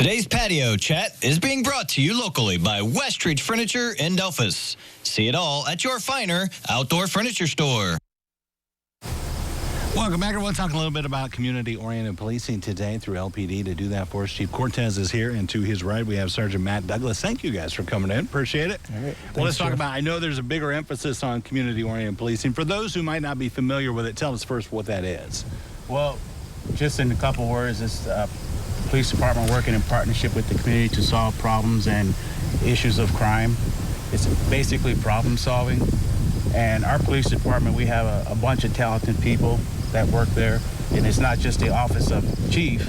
Today's patio chat is being brought to you locally by Westridge Furniture in Delphus. See it all at your finer outdoor furniture store. Welcome back. I want to talk a little bit about community-oriented policing today through LPD. To do that for us, Chief Cortes is here, and to his right, we have Sergeant Matt Douglas. Thank you guys for coming in. Appreciate it. All right. Well, let's talk about, I know there's a bigger emphasis on community-oriented policing. For those who might not be familiar with it, tell us first what that is. Well, just in a couple words, it's the police department working in partnership with the community to solve problems and issues of crime. It's basically problem solving. And our police department, we have a bunch of talented people that work there. And it's not just the office of chief.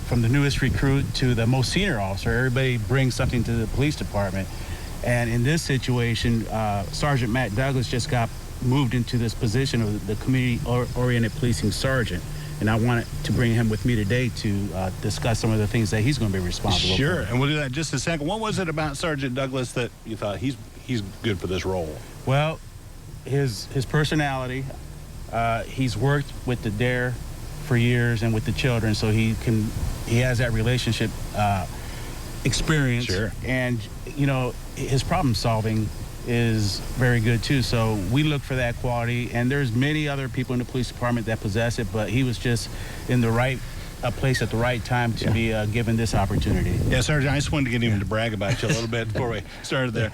From the newest recruit to the most senior officer, everybody brings something to the police department. And in this situation, Sergeant Matt Douglas just got moved into this position of the community-oriented policing sergeant. And I wanted to bring him with me today to discuss some of the things that he's going to be responsible for. Sure, and we'll do that in just a second. What was it about Sergeant Douglas that you thought he's good for this role? Well, his personality, he's worked with the DARE for years and with the children, so he has that relationship experience. Sure. And, you know, his problem solving is very good too, so we look for that quality, and there's many other people in the police department that possess it, but he was just in the right place at the right time to be given this opportunity. Yeah, Sergeant, I just wanted to get him to brag about you a little bit before we started there.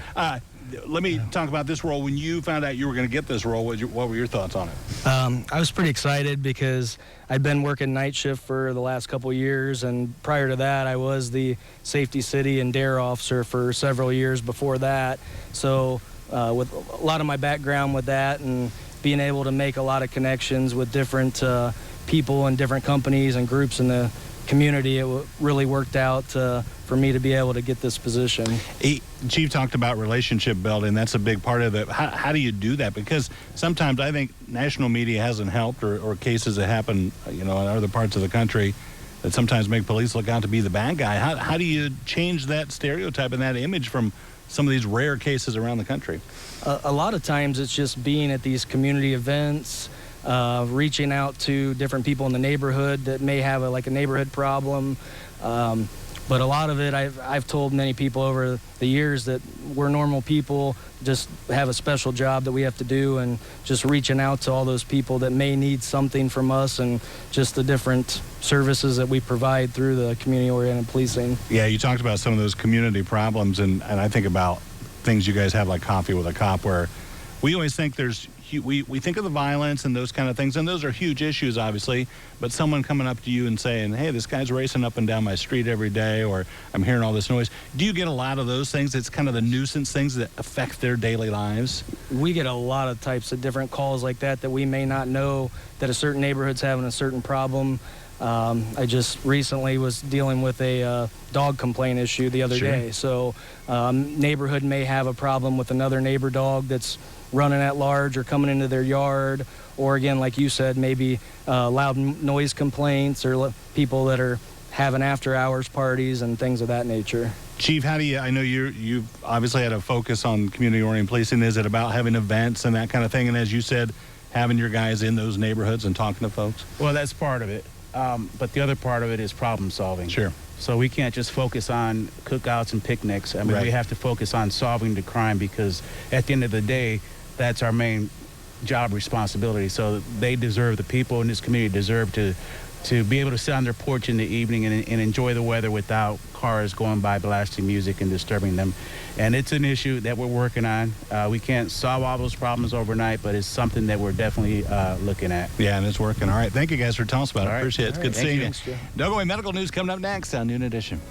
Let me talk about this role. When you found out you were going to get this role, what were your thoughts on it? I was pretty excited because I'd been working night shift for the last couple of years, and prior to that, I was the safety city and DARE officer for several years before that. So with a lot of my background with that and being able to make a lot of connections with different people and different companies and groups in the community, it really worked out for me to be able to get this position. Chief talked about relationship building. That's a big part of it. How do you do that? Because sometimes I think national media hasn't helped, or cases that happen, you know, in other parts of the country that sometimes make police look out to be the bad guy. How do you change that stereotype and that image from some of these rare cases around the country? A lot of times it's just being at these community events, reaching out to different people in the neighborhood that may have a neighborhood problem. But a lot of it, I've told many people over the years that we're normal people, just have a special job that we have to do, and just reaching out to all those people that may need something from us, and just the different services that we provide through the community-oriented policing. Yeah, you talked about some of those community problems, and I think about things you guys have like Coffee with a Cop, where we always think we think of the violence and those kind of things, and those are huge issues, obviously, but someone coming up to you and saying, hey, this guy's racing up and down my street every day, or I'm hearing all this noise. Do you get a lot of those things? It's kind of the nuisance things that affect their daily lives? We get a lot of types of different calls like that we may not know that a certain neighborhood's having a certain problem. I just recently was dealing with a dog complaint issue the other day. So neighborhood may have a problem with another neighbor dog that's running at large or coming into their yard, or again, like you said, maybe loud noise complaints, or people that are having after-hours parties and things of that nature. Chief, how do you, I know you've obviously had a focus on community-oriented policing. Is it about having events and that kind of thing? And as you said, having your guys in those neighborhoods and talking to folks? Well, that's part of it. But the other part of it is problem solving. Sure. So we can't just focus on cookouts and picnics. I mean, we have to focus on solving the crime, because at the end of the day, that's our main job responsibility. So they deserve, the people in this community deserve to be able to sit on their porch in the evening and enjoy the weather without cars going by blasting music and disturbing them. And it's an issue that we're working on. We can't solve all those problems overnight, but it's something that we're definitely looking at. Yeah, and it's working. All right. Thank you guys for telling us about it. All right. Appreciate it. It's good seeing you. Thanks, Don't go away. Medical news coming up next on Noon Edition.